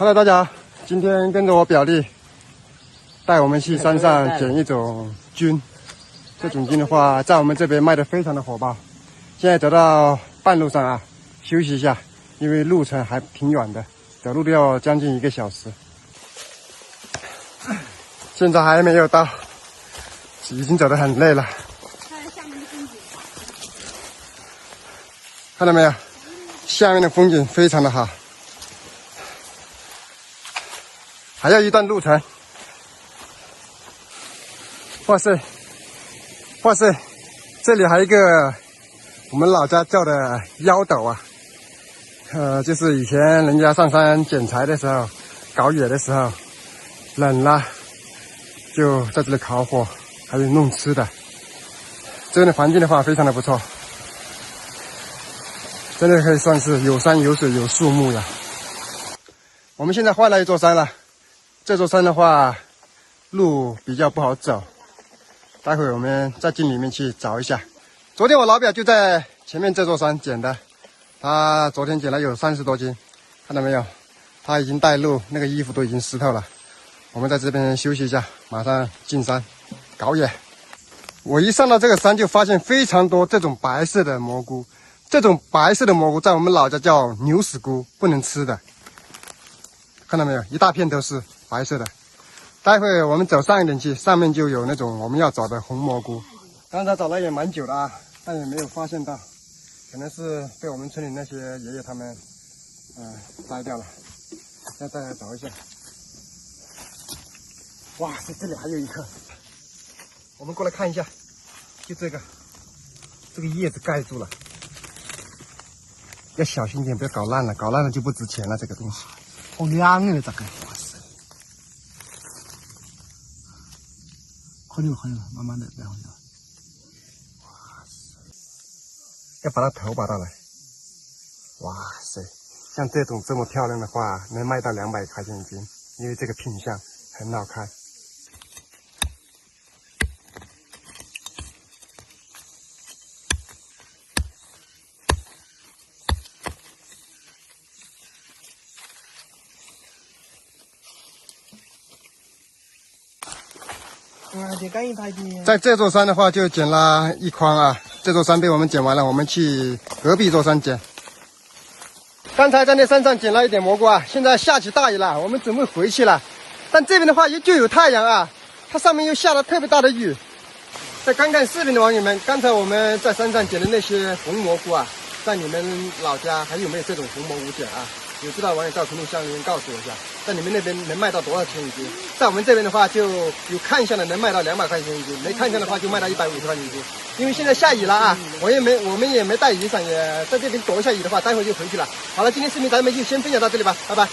Hello， 大家好，今天跟着我表弟带我们去山上捡一种菌。这种菌的话，在我们这边卖的非常的火爆。现在走到半路上啊，休息一下，因为路程还挺远的，走路都要将近1个小时。现在还没有到，已经走得很累了。看下面的风景，看到没有？下面的风景非常的好。还要一段路程。哇塞，哇塞，这里还有一个我们老家叫的腰斗啊，就是以前人家上山捡柴的时候，搞野的时候，冷了就在这里烤火，还有弄吃的。这边的环境的话非常的不错，真的可以算是有山有水有树木呀。我们现在换了一座山了。这座山的话，路比较不好走，待会我们再进里面去找一下。昨天我老表就在前面这座山捡的，他昨天捡了有30多斤，看到没有？他已经带路，那个衣服都已经湿透了。我们在这边休息一下，马上进山搞野。我一上到这个山就发现非常多这种白色的蘑菇，这种白色的蘑菇在我们老家叫牛屎菇，不能吃的。看到没有？一大片都是白色的。待会我们走上一点去，上面就有那种我们要找的红蘑菇。刚才找了也蛮久了啊，但也没有发现到，可能是被我们村里那些爷爷他们摘掉了。再来找一下。哇，这里还有一颗，我们过来看一下，就这个叶子盖住了，要小心点，不要搞烂了，搞烂了就不值钱了。这个东西好凉啊，这个。哇塞！好久了，慢慢的，然后就。哇塞！要把它头拔到来。哇塞！像这种这么漂亮的话，能卖到200块钱一斤，因为这个品相很好看。在这座山的话，就捡了一筐啊。这座山被我们捡完了，我们去隔壁座山捡。刚才在那山上捡了一点蘑菇啊，现在下起大雨了，我们准备回去了。但这边的话就有太阳啊，它上面又下了特别大的雨。再看看视频的网友们，刚才我们在山上捡的那些红蘑菇啊，在你们老家还有没有这种红蘑菇捡啊？有知道的网友在评论箱留言告诉我一下，在你们那边能卖到多少钱一斤？在我们这边的话，就有看相的能卖到200块钱一斤，没看相的话就卖到150块钱一斤。因为现在下雨了啊，我们也没带雨伞，也在这边躲一下雨的话，待会就回去了。好了，今天视频咱们就先分享到这里吧，拜拜。